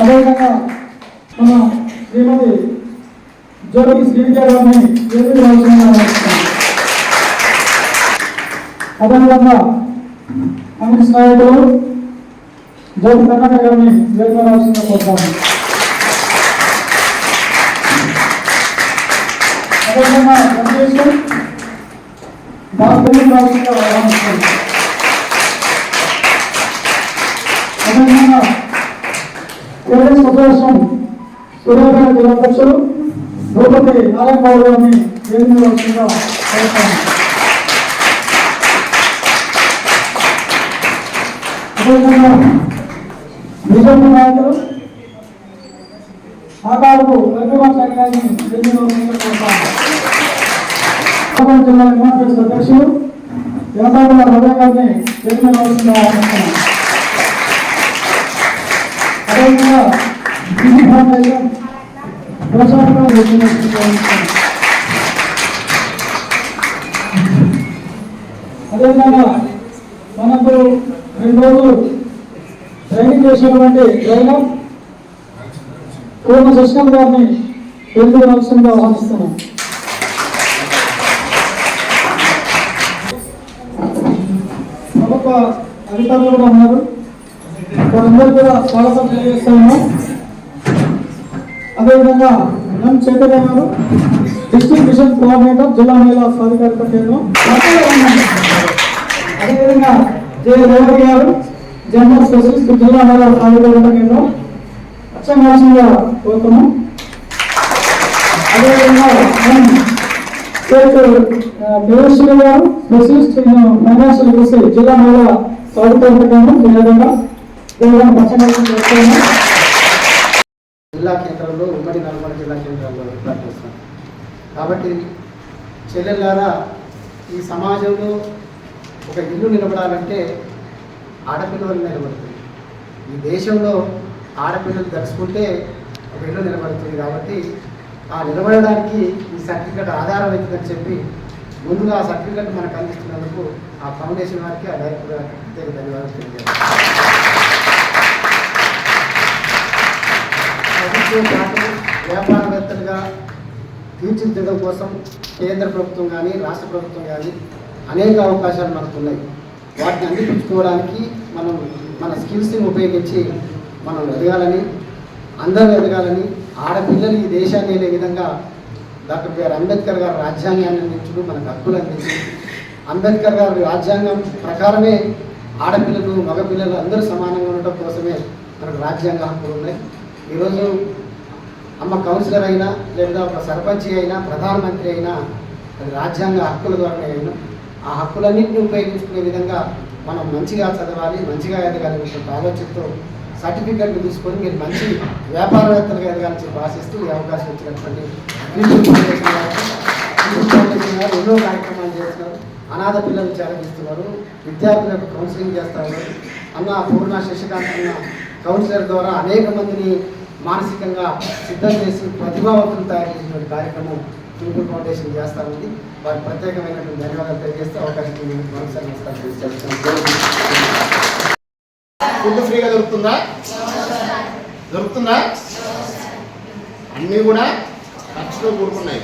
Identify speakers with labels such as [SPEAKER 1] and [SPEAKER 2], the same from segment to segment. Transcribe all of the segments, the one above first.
[SPEAKER 1] అదేవిధంగా మన శ్రీమతి జ్యోతి శ్రీవిద్య గారిని అదేవిధంగా కాంగ్రెస్ నాయకులు జ్యోతి కర్ణాటక గారిని వేదిక రావాల్సిందిగా కోరుతాము. అదేవిధంగా భారతదేశం రావాల్సిందిగా ఆహ్వానిస్తాము. అదేవిధంగా కేరళ అసోసియేషన్ సూర్యాపేట జిల్లా అధ్యక్షులు భూపతి నారాయణ బాబు గారిని వేదిక రావాల్సిందిగా కోరుతాము. అదేవిధంగా బీజేపీ నాయకులు ఆకారు రఘురాచార్య గారిని వేదిక రావాల్సిందిగా కోరుతాము. జిల్లా ఎంఆర్పీఎస్ అధ్యక్షులు వ్యవసాయ రవి గారిని వేదిక రావాల్సిందిగా ఆహ్వానిస్తున్నాము. అదేవిధంగా అదేవిధంగా మనకు 2 రోజులు ట్రైనింగ్ చేసినటువంటి ట్రైనర్ పూర్ణ శశికాంత్ గారిని వేదిక రావాల్సిందిగా ఆహ్వానిస్తున్నాం. ప్రభుత్వ అధికారులు కూడా ఉన్నారు, వారందరూ కూడా స్వాగతం తెలియజేస్తాము. అదేవిధంగా ఎం చైతన్య గారు డిస్ట్రిక్ట్ మిషన్ కోఆర్డినేటర్ జిల్లా మహిళా సాధికారిత కేంద్రం. అదేవిధంగా జే రేవతి గారు జనరల్ స్పెషలిస్ట్ జిల్లా మహిళా సాధికారిత కేంద్రం అచ్చంగా కోరుతున్నాం. అదేవిధంగా దేవేశ్వరి గారు స్పెషలిస్ట్ ఫైనాన్షియల్ లిటరసీ జిల్లా మహిళా సాధికారిత కేంద్రం విధంగా
[SPEAKER 2] జిల్లా కేంద్రంలో ఉమ్మడి నల్గొండ జిల్లా కేంద్రంలో ఏర్పాటు చేస్తాం. కాబట్టి చెల్లెళ్ళారా, ఈ సమాజంలో ఒక ఇల్లు నిలబడాలంటే ఆడపిల్లలు నిలబడుతుంది. ఈ దేశంలో ఆడపిల్లలు దర్శకుంటే ఒక ఇల్లు నిలబడుతుంది. కాబట్టి ఆ నిలబడడానికి ఈ సర్టిఫికెట్ ఆధారం అవుతుందని చెప్పి ముందుగా ఆ సర్టిఫికెట్ మనకు అందిస్తున్నందుకు ఆ ఫౌండేషన్ వారికి, ఆ డైరెక్టర్ గారికి ప్రత్యేక ధన్యవాదాలు తెలియజేస్తాం. పాటు వ్యాపారవేత్తలుగా తీర్చిదిద్దడం కోసం కేంద్ర ప్రభుత్వం కానీ రాష్ట్ర ప్రభుత్వం కానీ అనేక అవకాశాలు మనకు ఉన్నాయి. వాటిని అందిపుచ్చుకోవడానికి మనం మన స్కిల్స్ని ఉపయోగించి మనం ఎదగాలని, అందరూ ఎదగాలని, ఆడపిల్లలు ఈ దేశాన్ని వెళ్ళే విధంగా డాక్టర్ బిఆర్ అంబేద్కర్ గారు రాజ్యాంగాన్ని అందించడం, మనకు హక్కులు అందించి అంబేద్కర్ గారి రాజ్యాంగం ప్రకారమే ఆడపిల్లలు మగపిల్లలు అందరూ సమానంగా ఉండటం కోసమే మనకు రాజ్యాంగ హక్కులు ఉన్నాయి. ఈరోజు అమ్మ కౌన్సిలర్ అయినా, లేదా ఒక సర్పంచ్ అయినా, ప్రధానమంత్రి అయినా అది రాజ్యాంగ హక్కుల ద్వారానే అయినా ఆ హక్కులన్నింటినీ ఉపయోగించుకునే విధంగా మనం మంచిగా చదవాలి, మంచిగా ఎదగాలి ఆలోచనతో సర్టిఫికెట్లు తీసుకొని మీరు మంచి వ్యాపారవేత్తలుగా ఎదగాలని చెప్పి ఆశిస్తూ ఈ అవకాశం ఇచ్చినటువంటి ఎన్నో కార్యక్రమాలు చేస్తున్నారు. అనాథ పిల్లలు చేరగిస్తున్నారు, విద్యార్థులకు కౌన్సిలింగ్ చేస్తూ ఉన్నారు. అన్న పూర్ణ శశికాంత్ అన్న కౌన్సిలర్ ద్వారా అనేక మందిని మానసికంగా సిద్ధం చేసి ప్రతిభావంతులు తయారు చేసినటువంటి కార్యక్రమం సింపుల్ ఫౌండేషన్ చేస్తూ ఉంది. వారికి ప్రత్యేకమైనటువంటి ధన్యవాదాలు తెలియజేస్తే అవకాశం మరోసారి ఫుడ్ ఫ్రీగా దొరుకుతుందా? అన్నీ కూడా ఖర్చుతో కూడుకున్నాయి.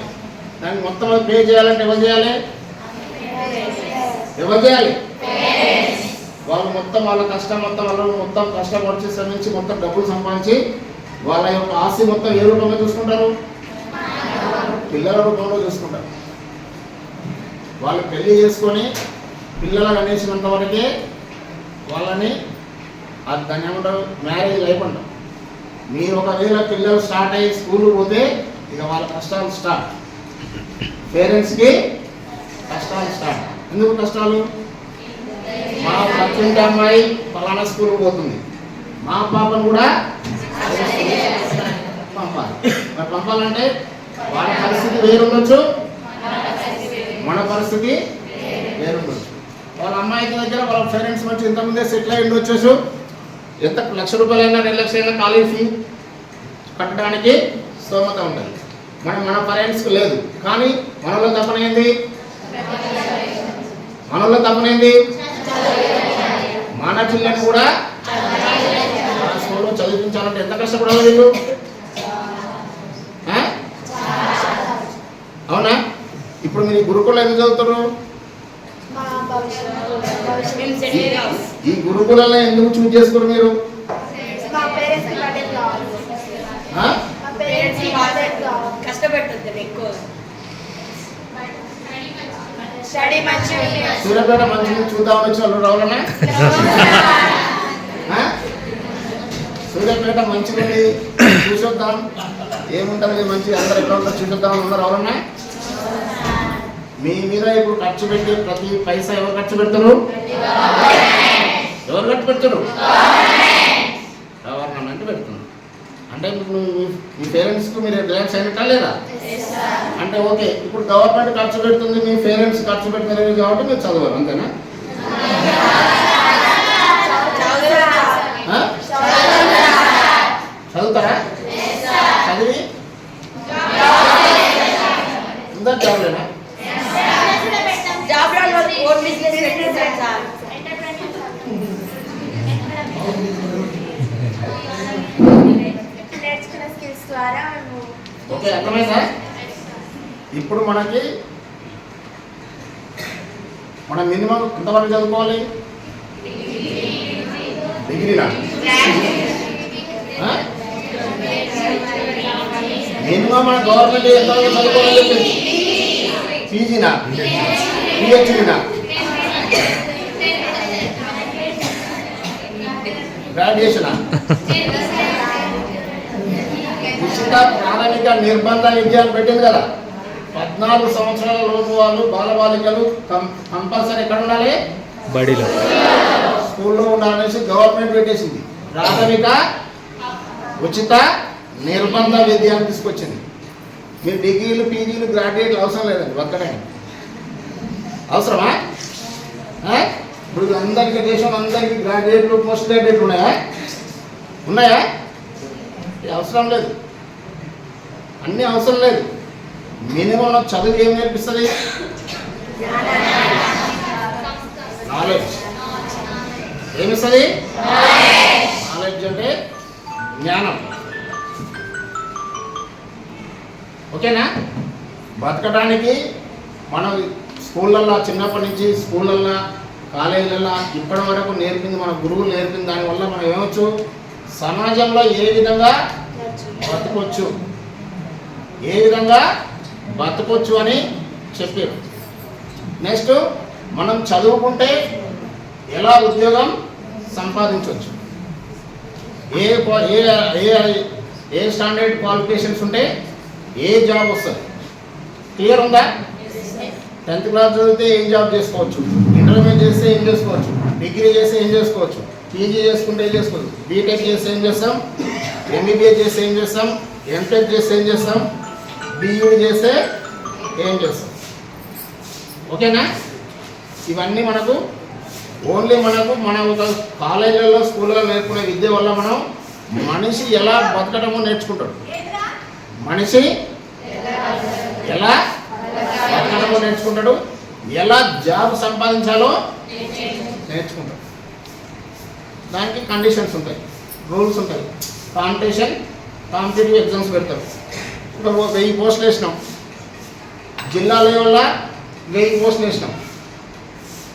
[SPEAKER 2] దాన్ని మొత్తం పే చేయాలంటే ఎవరు చేయాలి? వాళ్ళు మొత్తం వాళ్ళ కష్టం మొత్తం కష్టపడి శ్రమించి మొత్తం డబ్బులు సంపాదించి వాళ్ళ యొక్క ఆస్తి మొత్తం ఏ రూపంలో చూసుకుంటారు? పిల్లల రూపంలో చూసుకుంటారు. వాళ్ళు పెళ్లి చేసుకొని పిల్లలు అనేసినంత వరకే వాళ్ళని దాన్ని ఏమంటారు, మ్యారేజ్ లైఫ్ అంటారు. మీరు ఒకవేళ పిల్లలు స్టార్ట్ అయ్యి స్కూల్ పోతే ఇక వాళ్ళ కష్టాలు స్టార్ట్. పేరెంట్స్కి కష్టాలు స్టార్ట్. ఎందుకు కష్టాలు? మా పక్కింటి అమ్మాయి ఫలానా స్కూల్కి పోతుంది, మా పాపను కూడా పంపాలి. మరి పంపాలంటే వాళ్ళ పరిస్థితి వేరుండొచ్చు, మన పరిస్థితి వేరుండొచ్చు. వాళ్ళ అమ్మాయికి దగ్గర వాళ్ళ పేరెంట్స్ మంచి ఇంతకుముందే సెటిల్ అయి ఉండొచ్చు. ఎంత ₹1,00,000 2 లక్షలైనా కాలేజ్ ఫీ కట్టడానికి స్తోమత ఉంటుంది. మన పేరెంట్స్కి లేదు. కానీ మనలో తప్పనేంది? మన పిల్లలు కూడా స్కూల్లో చదువుకున్న
[SPEAKER 3] చదివించాలంటే ఎంత కష్టపడాలి వీళ్ళు? అవునా? ఇప్పుడు మీరు గురుకులు ఎందుకు చదువుతారు? ఈ గురుకులలో ఎందుకు చూజ్ చేసుకోరు మీరు? సూర్యాపేట మంచిగా చూద్దామని వచ్చిన వాళ్ళు రావాలన్నా? సూర్యాపేట మంచిగా చూసొద్దాం, ఏముంటుంది మంచిగా అందరు ఎక్కడ ఉంటారు చూసొద్దామని ఉన్నారు ఎవరన్నా? మీ మీద ఇప్పుడు ఖర్చు పెట్టి ప్రతి పైసా ఎవరు ఖర్చు పెడతారు? ఎవరు ఖర్చు పెడతారు? గవర్నమెంట్ పెడుతుంది. అంటే మీ పేరెంట్స్కి మీరు రిలాక్స్ అయినట్టా లేదా? అంటే ఓకే, ఇప్పుడు గవర్నమెంట్ ఖర్చు పెడుతుంది, మీ పేరెంట్స్ ఖర్చు పెడతారు కాబట్టి మీరు చదవాలి, అంతేనా? చదువుతారా? చదివి ఉందా? చదవలేనా? ఓకే, అర్థమైందా? ఇప్పుడు మనం మినిమం ఎంతవరకు చదువుకోవాలి? డిగ్రీనా? మినిమం మన గవర్నమెంట్ ఎంతవరకు చదువుకోవాలని చెప్పింది? పీజీనా? పిహెచ్డీనా? గ్రాడ్యుయేషనా? ఉచిత ప్రాథమిక నిర్బంధ విద్య అని పెట్టింది కదా. 14 సంవత్సరాల లోపు వాళ్ళు బాలబాలికలు కంపల్సరీ ఎక్కడ ఉండాలి? బడిలో, స్కూల్లో ఉండాలనేసి గవర్నమెంట్ పెట్టేసింది. ప్రాథమిక ఉచిత నిర్బంధ విద్య అని తీసుకొచ్చింది. మీరు డిగ్రీలు, పీజీలు, గ్రాడ్యుయేట్లు అవసరం లేదండి, ఒక్కడే. అవసరమా? ఇప్పుడు అందరికీ దేశం అందరికీ గ్రాడ్యుయేట్లు, పోస్ట్ గ్రాడ్యుయేట్లు ఉన్నాయా? అవసరం లేదు, అన్నీ అవసరం లేదు. మినిమం చదువు ఏం నేర్పిస్తుంది? నాలెడ్జ్. ఏమిస్తుంది? నాలెడ్జ్ అంటే జ్ఞానం. ఓకేనా? బతకడానికి మనం స్కూళ్ళల్లో, చిన్నప్పటి నుంచి స్కూళ్ళల్లో, కాలేజీలలో ఇప్పటి వరకు నేర్పింది మన గురువులు నేర్పింది. దానివల్ల మనం ఏమవచ్చు? సమాజంలో ఏ విధంగా బతకొచ్చు, ఏ విధంగా బతకొచ్చు అని చెప్పారు. నెక్స్ట్, మనం చదువుకుంటే ఎలా ఉద్యోగం సంపాదించవచ్చు, ఏ స్టాండర్డ్ క్వాలిఫికేషన్స్ ఉంటే ఏ జాబ్ వస్తుంది. క్లియర్ ఉందా? 10th క్లాస్ చదివితే ఏం జాబ్ చేసుకోవచ్చు, ఇంటర్మీడియట్ చేస్తే ఏం చేసుకోవచ్చు, డిగ్రీ చేస్తే ఏం చేసుకోవచ్చు, పీజీ చేసుకుంటే ఏం చేసుకోవచ్చు, బీటెక్ చేస్తే ఏం చేస్తాం, ఎంబీబీఏ చేస్తే ఏం చేస్తాం, ఎంటెక్ చేస్తే ఏం చేస్తాం, బీఈడి చేస్తే ఏం చేస్తాం. ఓకేనా? ఇవన్నీ మనకు ఓన్లీ మన ఒక కాలేజీలలో, స్కూళ్ళలో నేర్చుకునే విద్య వల్ల మనం మనిషి ఎలా బతకడమో నేర్చుకుంటాడు. మనిషి ఎలా బతకడమో నేర్చుకుంటాడు, ఎలా జాబ్ సంపాదించాలో నేర్చుకుంటాడు. దానికి కండిషన్స్ ఉంటాయి, రూల్స్ ఉంటాయి. కాంపిటేటివ్ ఎగ్జామ్స్ పెడతారు. ఇప్పుడు 1000 పోస్టులు వేసినాం, జిల్లా లెవెల్లో 1000 పోస్టులు వేసినాం.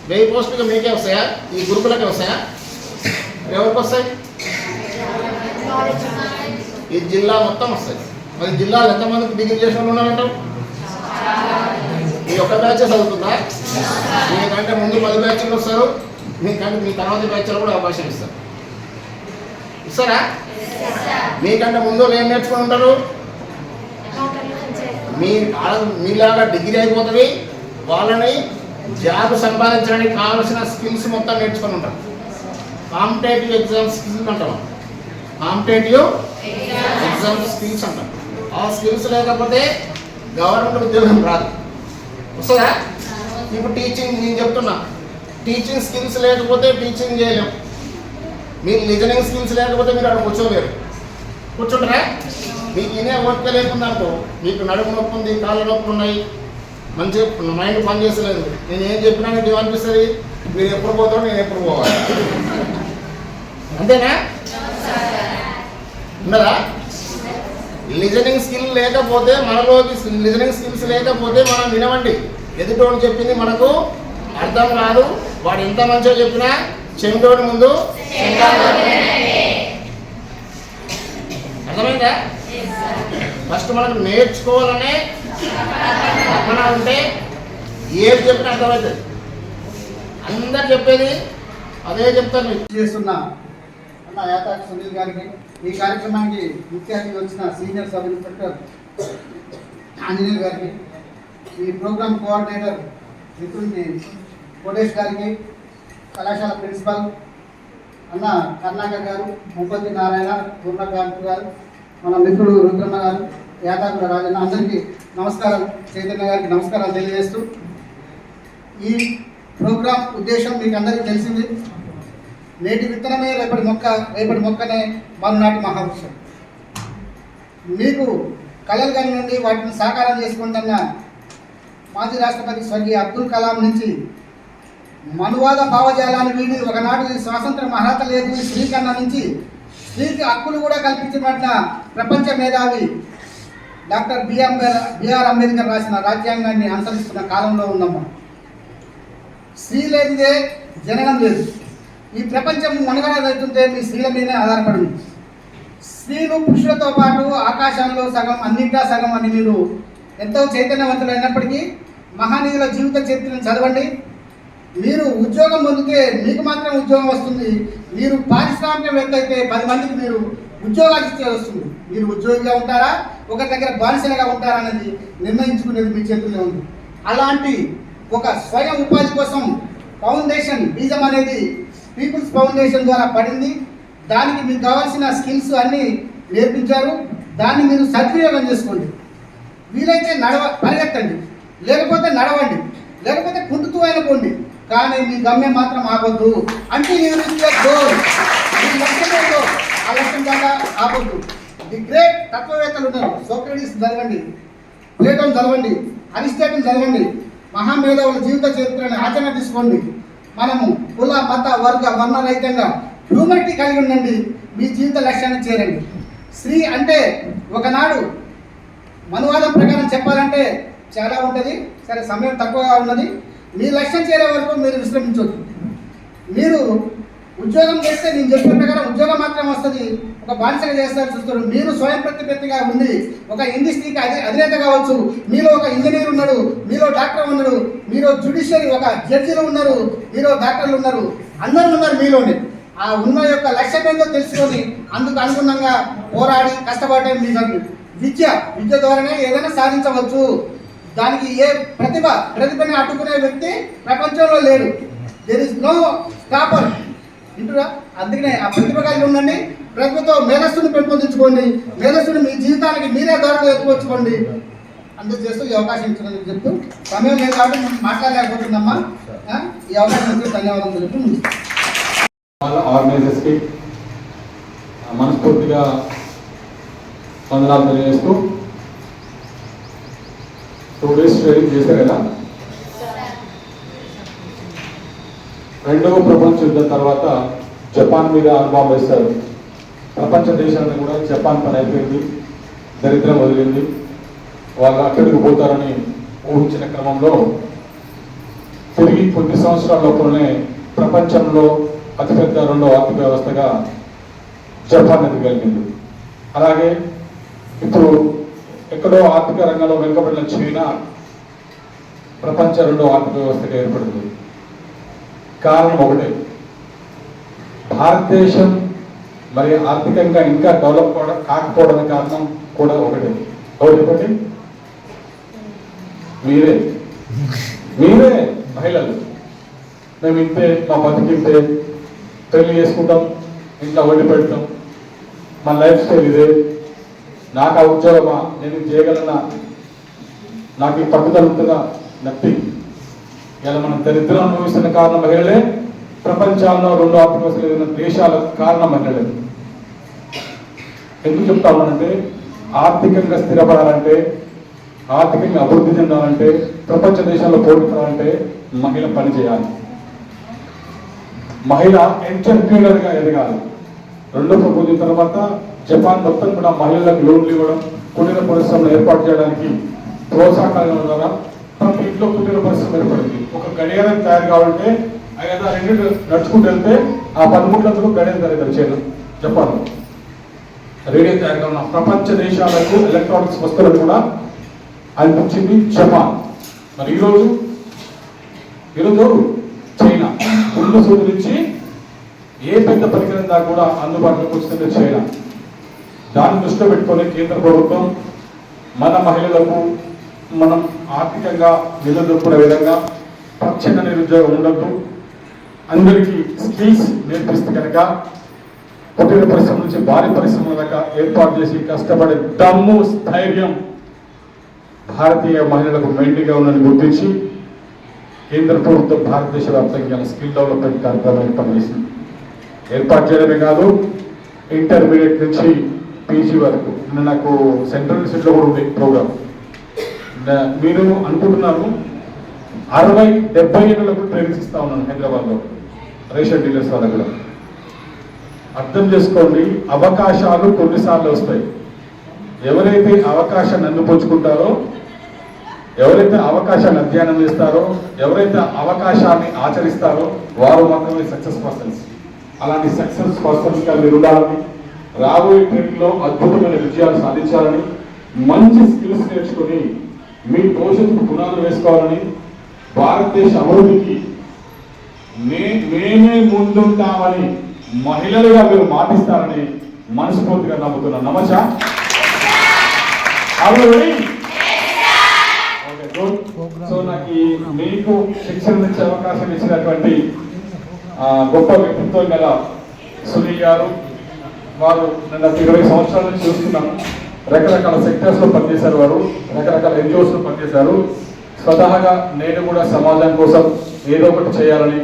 [SPEAKER 3] 1000 పోస్టులు మీకే వస్తాయా? ఈ గ్రూపులకే వస్తాయా? ఎవరికి వస్తాయి? ఈ జిల్లా మొత్తం వస్తాయి. మరి జిల్లాలో ఎంతమందికి డిగ్రీ చేసిన వాళ్ళు ఉన్నారంటారు? మీ ఒక్క బ్యాచ్ చదువుతుందా? మీకంటే ముందు 10 బ్యాచ్లు వస్తారు, మీ తర్వాత బ్యాచ్లు కూడా అవకాశం ఇస్తారు. ఇస్తారా? మీకంటే ముందు ఏం నేర్చుకుని ఉంటారు? మీలాగా డిగ్రీ అయిపోతుంది, వాళ్ళని జాబ్ సంపాదించడానికి కావాల్సిన స్కిల్స్ మొత్తం నేర్చుకుని ఉంటారు. కాంపిటేటివ్ ఎగ్జామ్ స్కిల్స్ అంటాం. కాంపిటేటివ్ ఎగ్జామ్ స్కిల్స్ అంటాం. ఆ స్కిల్స్ లేకపోతే గవర్నమెంట్ ఉద్యోగం రాదు. వస్తుందా? ఇప్పుడు టీచింగ్ నేను చెప్తున్నా, టీచింగ్ స్కిల్స్ లేకపోతే టీచింగ్ చేయలేం. మీకు లిజనింగ్ స్కిల్స్ లేకపోతే మీరు అక్కడ కూర్చోలేరు. కూర్చుంటారా? మీకు ఇనే ఓపిక లేకుందనుకో, మీకు నడుము నొప్పి ఉంది, కాళ్ళ నొప్పులు ఉన్నాయి, మంచి మైండ్ పని చేస్తలేదు, నేను ఏం చెప్పినా మీకు ఏమనిపిస్తుంది? మీరు ఎప్పుడు పోతారో నేను ఎప్పుడు పోవాలి, అంతేనా? ఉన్నదా? లిజనింగ్ స్కిల్ లేకపోతే, మనలోకి లిజనింగ్ స్కిల్స్ లేకపోతే మనం వినమండి. ఎదుటోడు చెప్పింది మనకు అర్థం కాదు. వాడు ఎంత మంచిగా చెప్పినా చెవిటోడి ముందు అర్థమైందా? ఫస్ట్ మనకు నేర్చుకోవాలనే తపన ఉంటే ఏది చెప్పినా అర్థమవుతుంది. అందరు చెప్పేది అదే చెప్తారు.
[SPEAKER 2] చేస్తున్న అన్న యాతాక్ సునీల్ గారికి, ఈ కార్యక్రమానికి ముఖ్య అతిథి వచ్చిన సీనియర్ సబ్ ఇన్స్పెక్టర్ ఆంజనేయులు గారికి, ఈ ప్రోగ్రామ్ కోఆర్డినేటర్ మిత్రుడిని కోటేష్ గారికి, కళాశాల ప్రిన్సిపల్ అన్న కర్ణాకర్ గారు, ముప్పతి నారాయణ, పూర్ణకాంత్ గారు, మన మిత్రుడు రుద్రమ్మ గారు, యాతాకుల రాజన్న, అందరికీ నమస్కారం. చైతన్య గారికి నమస్కారాలు తెలియజేస్తూ, ఈ ప్రోగ్రాం ఉద్దేశం మీకు అందరికీ తెలిసింది. నేటి విత్తనమే రేపటి మొక్కనే మరునాటి మహావృక్షం. మీకు కళలు కాని నుండి వాటిని సాకారం చేసుకుంటున్న మాజీ రాష్ట్రపతి స్వర్గీయ అబ్దుల్ కలాం నుంచి మనువాద భావజాలాన్ని వీడి ఒకనాడు స్వాతంత్ర అర్హత లేదు స్త్రీ కన్నా నుంచి స్త్రీకి హక్కులు కూడా కల్పించబడిన ప్రపంచ మేధావి డాక్టర్ బిఆర్ అంబేద్కర్ రాసిన రాజ్యాంగాన్ని అనుసరిస్తున్న కాలంలో ఉన్నాము. స్త్రీ లేనిదే జననం లేదు. ఈ ప్రపంచం మనుగడవుతుంటే మీ స్త్రీల మీదనే ఆధారపడింది. స్త్రీలు పురుషులతో పాటు ఆకాశంలో సగం, అన్నింటా సగం అని మీరు ఎంతో చైతన్యవంతులైనప్పటికీ మహనీయుల జీవిత చరిత్రను చదవండి. మీరు ఉద్యోగం పొందితే మీకు మాత్రం ఉద్యోగం వస్తుంది. మీరు పారిశ్రామికవేత్త అయితే 10 మందికి మీరు ఉద్యోగాలు ఇచ్చే వస్తుంది. మీరు ఉద్యోగిగా ఉంటారా, ఒక దగ్గర బానిసలుగా ఉంటారా అనేది నిర్ణయించుకునేది మీ చేతుల్లో ఉంది. అలాంటి ఒక స్వయం ఉపాధి కోసం ఫౌండేషన్ బీజం అనేది పీపుల్స్ ఫౌండేషన్ ద్వారా పడింది. దానికి మీకు కావాల్సిన స్కిల్స్ అన్నీ నేర్పించారు. దాన్ని మీరు సద్వినియోగం చేసుకోండి. వీలైతే పరిగెత్తండి, లేకపోతే నడవండి, లేకపోతే కుంటుతూ అయిన పోండి, కానీ మీ గమ్యం మాత్రం ఆగొద్దు. అంటే ఆ లక్ష్యం దాకా ఆగొద్దు. ది గ్రేట్ తత్వవేత్తలు ఉన్నారు. సోక్రటీస్ చదవండి, ప్లేటోని చదవండి, అరిస్టాటిల్ చదవండి, మహామేధావుల జీవిత చరిత్రను ఆచరణ తీసుకోండి. మనము కుల మత వర్గ వర్ణరహితంగా హ్యూమనిటీ కలిగి ఉండండి. మీ జీవిత లక్ష్యాన్ని చేరండి. స్త్రీ అంటే ఒకనాడు మనువాదం ప్రకారం చెప్పాలంటే చాలా ఉంటుంది. సరే, సమయం తక్కువగా ఉన్నది. మీ లక్ష్యం చేరే వరకు మీరు విశ్రమించవద్దు. మీరు ఉద్యోగం చేస్తే నేను చెప్పిన ప్రకారం ఉద్యోగం మాత్రం వస్తుంది. ఒక బానిసగా చేస్తారు చూస్తారు. మీరు స్వయం ప్రతిపత్తిగా ఉంది. ఒక ఇండస్ట్రీకి అధినేత కావచ్చు. మీలో ఒక ఇంజనీర్ ఉన్నాడు, మీలో డాక్టర్ ఉన్నాడు, మీరు జ్యుడిషియరీ ఒక జడ్జిలు ఉన్నారు, మీలో డాక్టర్లు ఉన్నారు, అందరూ ఉన్నారు మీలోనే. ఆ ఉన్న యొక్క లక్ష్యం ఏందో తెలుసుకొని అందుకు అనుగుణంగా పోరాడి కష్టపడే మీకు విద్య ద్వారానే ఏదైనా సాధించవచ్చు. దానికి ఏ ప్రతిభని అడ్డుకునే వ్యక్తి ప్రపంచంలో లేడు. There is no stopper. ఇంటురా, అందుకనే ఆ ప్రతిభ కలిగి ఉండండి. ప్రతిభతో మేధస్సును పెంపొందించుకోండి. మేధస్సును మీ జీవితానికి మీరే దారిలో ఎత్తుకొచ్చుకోండి. అందుకు చేస్తూ ఈ అవకాశం ఇచ్చినందుకు చెప్తూ, సమయం లేదు కాబట్టి మేము మాట్లాడలేకపోతున్నామ్మా. ఈ అవకాశం ఇచ్చి ధన్యవాదాలు చెప్తూ
[SPEAKER 4] వాళ్ళ ఆర్గనైజర్స్కి మనస్ఫూర్తిగా వందనాలు తెలియజేస్తూ, 2 days ట్రైనింగ్ చేశారు కదా. 2వ ప్రపంచ యుద్ధం తర్వాత జపాన్ మీద అనుభవం వేస్తారు. ప్రపంచ దేశాలను కూడా జపాన్ పని అయిపోయింది, దరిద్రం వదిలింది, వాళ్ళు అక్కడికి పోతారని ఊహించిన క్రమంలో తిరిగి కొన్ని సంవత్సరాల లోపలనే ప్రపంచంలో అతిపెద్ద 2వ ఆర్థిక వ్యవస్థగా జపాన్ ఎదగలిగింది. అలాగే ఇప్పుడు ఎక్కడో ఆర్థిక రంగంలో వెనుకబడిన చైనా ప్రపంచ 2వ ఆర్థిక వ్యవస్థగా ఏర్పడింది. కారణం ఒకటే, భారతదేశం మరి ఆర్థికంగా ఇంకా డెవలప్ కాకపోవడానికి కారణం కూడా ఒకటే. ఒకటి మీరే మహిళలు. మేము ఇంతే, మా బతికింతే, పెళ్లి చేసుకుంటాం, ఇంట్లో వండి పెడతాం, మా లైఫ్ స్టైల్ ఇదే, నాకు ఆ ఉద్యోగమా, నేను చేయగలనా, నాకు ఈ పట్టుదల ఉంటుందా, నథింగ్. ఇలా మనం దరిద్రం అనుభవిస్తున్న కారణం మహిళలే. ప్రపంచంలో 2వ ఆర్థిక వ్యవస్థ దేశాలకు కారణం మహిళలే. ఎందుకు చెప్తామనంటే, ఆర్థికంగా స్థిరపడాలంటే, ఆర్థికంగా అభివృద్ధి చెందాలంటే, ప్రపంచ దేశాల్లో పోటీపడాలంటే మహిళ పని చేయాలి. మహిళ ఎంటర్ప్రీనర్గా ఎదగాలి. రెండో ప్రపోజల్ తర్వాత జపాన్ మొత్తం కూడా మహిళలకు లోన్లు ఇవ్వడం, కుటీర పరిశ్రమలు ఏర్పాటు చేయడానికి ప్రోత్సాహకాల ద్వారా ప్రతి ఇంట్లో కుటీర పరిశ్రమ ఏర్పడింది. ఒక గడియారం తయారు కావాలంటే ఆయన రెండు నడుచుకుంటూ వెళ్తే ఆ 13 గంటలకు గడియారం తయారు చేయడం. జపాన్ రేడియో తయారు కావాలన్న ప్రపంచ దేశాలకు ఎలక్ట్రానిక్స్ వస్తువులను కూడా అందించింది జపాన్. మరి ఈరోజు చైనా ఉన్న సూది నుంచి ఏ పెద్ద పరికరం దాకా కూడా అందుబాటులోకి వచ్చిందంటే చైనా. దాన్ని దృష్టిలో పెట్టుకొని కేంద్ర ప్రభుత్వం మన మహిళలకు మనం ఆర్థికంగా నిలదొక్కునే విధంగా ప్రచ్ఛన్న నిరుద్యోగం ఉండద్దు, అందరికీ స్కిల్స్ నేర్పిస్తే కనుక కుటీర పరిశ్రమ నుంచి భారీ పరిశ్రమల దాకా ఏర్పాటు చేసి కష్టపడే దమ్ము స్థైర్యం భారతీయ మహిళలకు మెండుగా ఉందని గుర్తించి కేంద్ర ప్రభుత్వం భారతదేశ వ్యాప్తంగా స్కిల్ డెవలప్మెంట్ కార్యక్రమం ఏర్పాటు చేసింది. ఏర్పాటు చేయడమే కాదు, ఇంటర్మీడియట్ నుంచి పీజీ వరకు నాకు సెంట్రల్ యూనివర్సిటీలో కూడా ఉంది ప్రోగ్రామ్. మీరు అనుకుంటున్నారు 60-70 ఏళ్ళకు ట్రైనింగ్స్ ఇస్తా ఉన్నాను హైదరాబాద్లో రేషన్ డీలర్స్ వాళ్ళ కూడా. అర్థం చేసుకోండి, అవకాశాలు కొన్నిసార్లు వస్తాయి. ఎవరైతే అవకాశాన్ని అందిపుచ్చుకుంటారో, ఎవరైతే అవకాశాన్ని అధ్యయనం చేస్తారో, ఎవరైతే అవకాశాన్ని ఆచరిస్తారో వారు మాత్రమే సక్సెస్ పర్సన్స్. అలాంటి సక్సెస్ పర్సన్స్గా మీరు ఉండాలని, రాబోయే ట్రైనింగ్లో అద్భుతమైన విజయాలు సాధించాలని, మంచి స్కిల్స్ నేర్చుకొని మీ భవిష్యత్తు పునాదులు వేసుకోవాలని, భారతదేశ అభివృద్ధికి మేమే ముందుంటామని మహిళలుగా మీరు మాటిస్తారని మనస్ఫూర్తిగా నమ్ముతున్నాను. నమస్కా. సో నాకు మీకు శిక్షణ ఇచ్చే అవకాశం ఇచ్చినటువంటి గొప్ప వ్యక్తిత్వం గల సునీల్ గారు, వారు నేను 20 సంవత్సరాల నుంచి చూస్తున్నాను. రకరకాల సెక్టర్స్లో పనిచేశారు, వారు రకరకాల ఎన్జిఓస్లో పనిచేశారు. స్వతహాగా నేను కూడా సమాజం కోసం ఏదో ఒకటి చేయాలని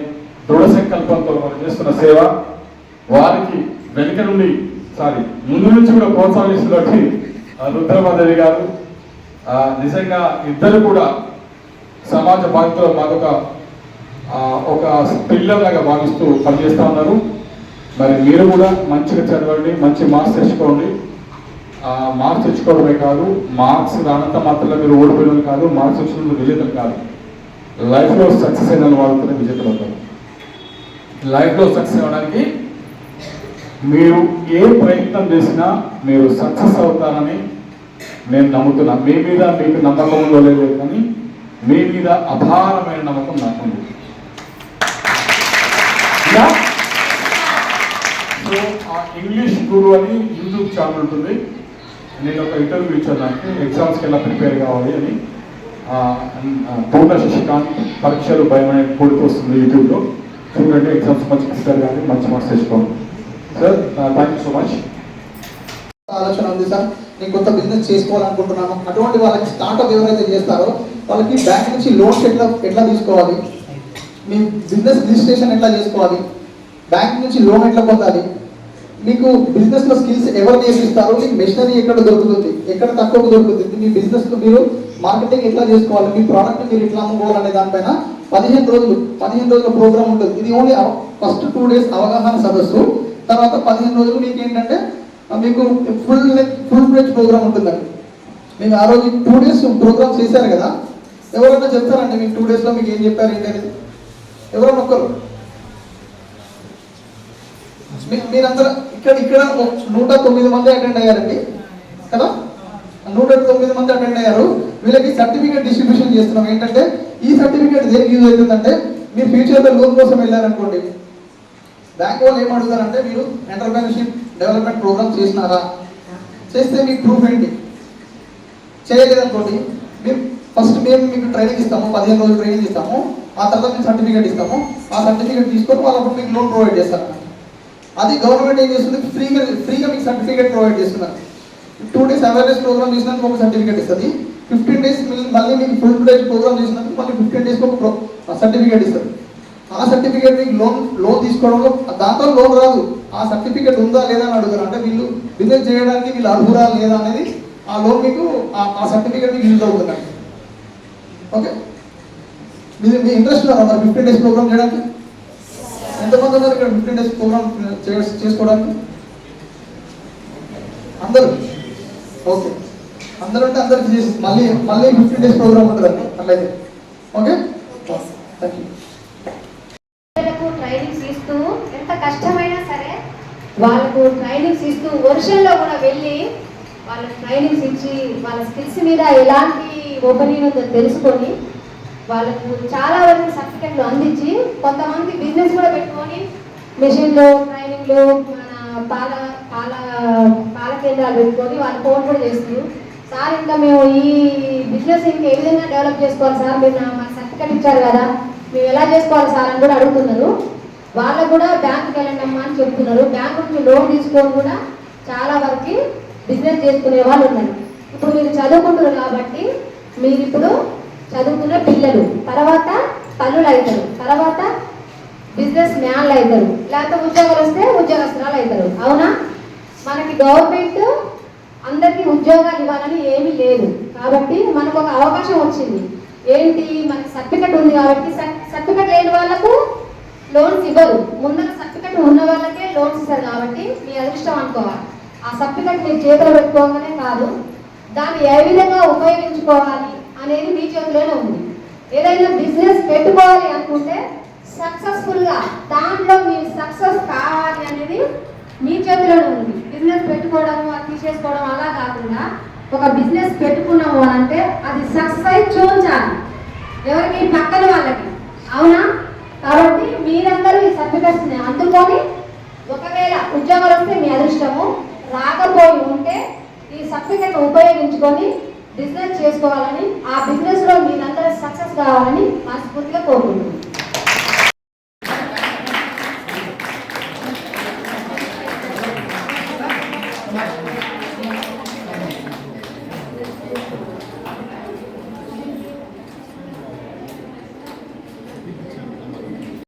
[SPEAKER 4] దృఢ సంకల్పంతో మనం చేస్తున్న సేవ వారికి వెనుక నుండి ముందు నుంచి కూడా ప్రోత్సహిస్తున్నట్టు రుద్రమాదేవి గారు, నిజంగా ఇద్దరు కూడా సమాజ బాధ్యతలో మాకొక ఒక పిల్లలాగా భావిస్తూ పనిచేస్తూ ఉన్నారు. మరి మీరు కూడా మంచిగా చదవండి, మంచి మార్క్స్ తెచ్చుకోండి. మార్క్స్ తెచ్చుకోవడమే కాదు, మార్క్స్ రానంత మాత్రమే మీరు ఓడిపోయిన కాదు, మార్క్స్ వచ్చిన విజేతలు కాదు. లైఫ్లో సక్సెస్ అయిన వాళ్ళతోనే విజేతలు అవుతారు. లైఫ్లో సక్సెస్ అవ్వడానికి మీరు ఏ ప్రయత్నం చేసినా మీరు సక్సెస్ అవుతారని నేను నమ్ముతున్నా. మీ మీద మీకు నమ్మకం ఉందో లేదు కానీ మీ మీద అపారమైన నమ్మకం నాకుంది. సో ఇంగ్లీష్ గురు అని యూట్యూబ్ ఛానల్ ఉంటుంది. నేను ఒక ఇంటర్వ్యూ ఇచ్చాను, నాకు ఎగ్జామ్స్కి ఎలా ప్రిపేర్ కావాలి అని. పూర్ణ శశికాంత్ పరీక్షలు భయం అనేది కొడుతూ వస్తుంది యూట్యూబ్లో. చూడండి, ఎగ్జామ్స్ మంచి ప్రిపేర్ కానీ మంచి మార్క్స్ తెచ్చుకోండి. Sir thank you so much.
[SPEAKER 5] ఆలోచన ఉంది సార్, నేను కొత్త బిజినెస్ చేసుకోవాలనుకుంటున్నాను. అటువంటి వాళ్ళకి స్టార్ట్అప్ ఎవరైతే చేస్తారో వాళ్ళకి బ్యాంక్ నుంచి లోన్స్ ఎట్లా తీసుకోవాలి, మీ బిజినెస్ రిజిస్ట్రేషన్ ఎట్లా చేసుకోవాలి, బ్యాంక్ నుంచి లోన్ ఎట్లా పొందాలి, మీకు బిజినెస్లో స్కిల్స్ ఎవరు నేర్పిస్తారు, మీకు మెషినరీ ఎక్కడ దొరుకుతుంది, ఎక్కడ తక్కువ దొరుకుతుంది, మీ బిజినెస్లో మీరు మార్కెటింగ్ ఎట్లా చేసుకోవాలి, మీ ప్రోడక్ట్ మీరు ఎట్లా అమ్ముకోవాలనే దానిపైన 15 రోజుల ప్రోగ్రామ్ ఉంటుంది. ఇది ఓన్లీ ఫస్ట్ 2 days అవగాహన సదస్సు, తర్వాత 15 రోజులు మీకు ఏంటంటే మీకు ఫుల్ ఫ్లెడ్జ్ ప్రోగ్రామ్ ఉంటుందండి. మీకు ఆ రోజు 2 days ప్రోగ్రామ్ చేశారు కదా, ఎవరైనా చెప్తారండి మీకు 2 daysలో మీకు ఏం చెప్పారు ఏంటి అనేది? ఎవరైనా ఒక్కరు? మీరందరూ ఇక్కడ 109 మంది అటెండ్ అయ్యారండి కదా, 109 మంది అటెండ్ అయ్యారు. వీళ్ళకి సర్టిఫికేట్ డిస్ట్రిబ్యూషన్ చేస్తున్నాం. ఏంటంటే ఈ సర్టిఫికేట్ దేనికి యూజ్ అవుతుందంటే, మీరు ఫ్యూచర్లో లోన్ కోసం వెళ్ళారనుకోండి, బ్యాంక్ వాళ్ళు ఏం అడుగుతారంటే మీరు ఎంటర్ప్రెన్యూర్షిప్ డెవలప్మెంట్ ప్రోగ్రామ్ చేసినారా, చేస్తే మీకు ప్రూఫ్ ఏంటి, చేయలేదనుకోండి మీరు ఫస్ట్ మేము మీకు ట్రైనింగ్ ఇస్తాము, 15 రోజులు ట్రైనింగ్ ఇస్తాము, ఆ తర్వాత మేము సర్టిఫికేట్ ఇస్తాము. ఆ సర్టిఫికేట్ తీసుకొని వాళ్ళప్పుడు మీకు లోన్ ప్రొవైడ్ చేస్తారు. అది గవర్నమెంట్ ఏం చేస్తుంది, ఫ్రీగా మీకు సర్టిఫికేట్ ప్రొవైడ్ చేస్తున్నారు. 2 days అవేర్నెస్ ప్రోగ్రామ్ చేసినందుకు ఒక సర్టిఫికేట్ ఇస్తుంది. 15 days మళ్ళీ మీకు ఫుల్ ఫ్లెడ్జ్ ప్రోగ్రామ్ చేసినందుకు మళ్ళీ 15 days ఒక సర్టిఫికేట్ ఇస్తారు. ఆ సర్టిఫికేట్ మీకు లోన్ తీసుకోవడంలో, దాంతో లోన్ రాదు, ఆ సర్టిఫికేట్ ఉందా లేదా అని అడుగుతారు. అంటే వీళ్ళు బిజినెస్ చేయడానికి వీళ్ళు అర్హురా లేదా అనేది ఆ లోన్ మీకు ఆ సర్టిఫికేట్ మీకు యూజ్ అవుతుందండి. ఓకే, మీ ఇంట్రెస్ట్ ఉన్నారా మరి 15 days ప్రోగ్రామ్ చేయడానికి? ఎంతమంది ఉన్నారు ఇక్కడ 15 days ప్రోగ్రామ్ చేసుకోవడానికి? అందరూ ఓకే, అందరూ అంటే అందరికి చేసి మళ్ళీ 15 days ప్రోగ్రామ్ ఉంటుందండి అట్లయితే. Okay, thank you.
[SPEAKER 6] ట్రైనింగ్స్ ఇస్తూ ఎంత కష్టమైనా సరే వాళ్ళకు ట్రైనింగ్స్ ఇస్తూ వర్షంలో కూడా వెళ్ళి వాళ్ళకి ట్రైనింగ్స్ ఇచ్చి వాళ్ళ స్కిల్స్ మీద ఎలాంటి ఓపెనింగ్ ఉందో తెలుసుకొని వాళ్ళకు చాలా వరకు సర్టిఫికెట్లు అందించి కొంతమంది బిజినెస్ కూడా పెట్టుకొని మిషన్లు ట్రైనింగ్లు మన పాల కేంద్రాలు పెట్టుకొని వాళ్ళు ఫోన్ కూడా చేస్తున్నారు. సార్ ఇంకా మేము ఈ బిజినెస్ ఇంకా ఏ విధంగా డెవలప్ చేసుకోవాలి సార్, మీరు మాకు సర్టిఫికెట్ ఇచ్చారు కదా, మేము ఎలా చేసుకోవాలి సార్ అని కూడా అడుగుతున్నారు. వాళ్ళకు కూడా బ్యాంకుకి వెళ్ళండి అమ్మా అని చెప్తున్నారు. బ్యాంకు నుంచి లోన్ తీసుకొని కూడా చాలా వరకు బిజినెస్ చేసుకునే వాళ్ళు ఉన్నారు. ఇప్పుడు మీరు చదువుకుంటున్నారు కాబట్టి మీరు ఇప్పుడు చదువుకునే పిల్లలు తర్వాత తల్లులు అవుతారు, తర్వాత బిజినెస్ మ్యాన్లు అవుతారు, లేకపోతే ఉద్యోగాలు వస్తే ఉద్యోగస్తురాలు అవుతారు. అవునా? మనకి గవర్నమెంట్ అందరికీ ఉద్యోగాలు ఇవ్వాలని ఏమీ లేదు కాబట్టి మనకు ఒక అవకాశం వచ్చింది. ఏంటి, మనకి సర్టిఫికెట్ ఉంది కాబట్టి సర్టిఫికెట్ లేని వాళ్ళకు లోన్స్ ఇవ్వరు, ముందర సర్టిఫికెట్ ఉన్న వాళ్ళకే లోన్స్ ఇస్తారు. కాబట్టి మీ అదృష్టం అనుకోవాలి. ఆ సర్టిఫికెట్ మీరు చేతిలో పెట్టుకోగానే కాదు, దాన్ని ఏ విధంగా ఉపయోగించుకోవాలి అనేది మీ చేతిలోనే ఉంది. ఏదైనా బిజినెస్ పెట్టుకోవాలి అనుకుంటే సక్సెస్ఫుల్గా దాంట్లో మీరు సక్సెస్ కావాలి అనేది మీ చేతిలోనే ఉంది. బిజినెస్ పెట్టుకోవడం అది తీసేసుకోవడం అలా కాకుండా ఒక బిజినెస్ పెట్టుకున్నాము అని అంటే అది సక్సెస్ అయి చూపించాలి ఎవరికి, పక్కన వాళ్ళకి. అవునా? కాబట్టి మీరందరూ ఈ సర్టిఫికెట్స్ని అందుకొని ఒకవేళ ఉద్యోగాలు వస్తే మీ అదృష్టము, రాకపోయి ఉంటే ఈ సర్టిఫికెట్ ఉపయోగించుకొని బిజినెస్ చేసుకోవాలని, ఆ బిజినెస్లో మీరందరూ సక్సెస్ కావాలని మనస్ఫూర్తిగా కోరుకుంటున్నాను.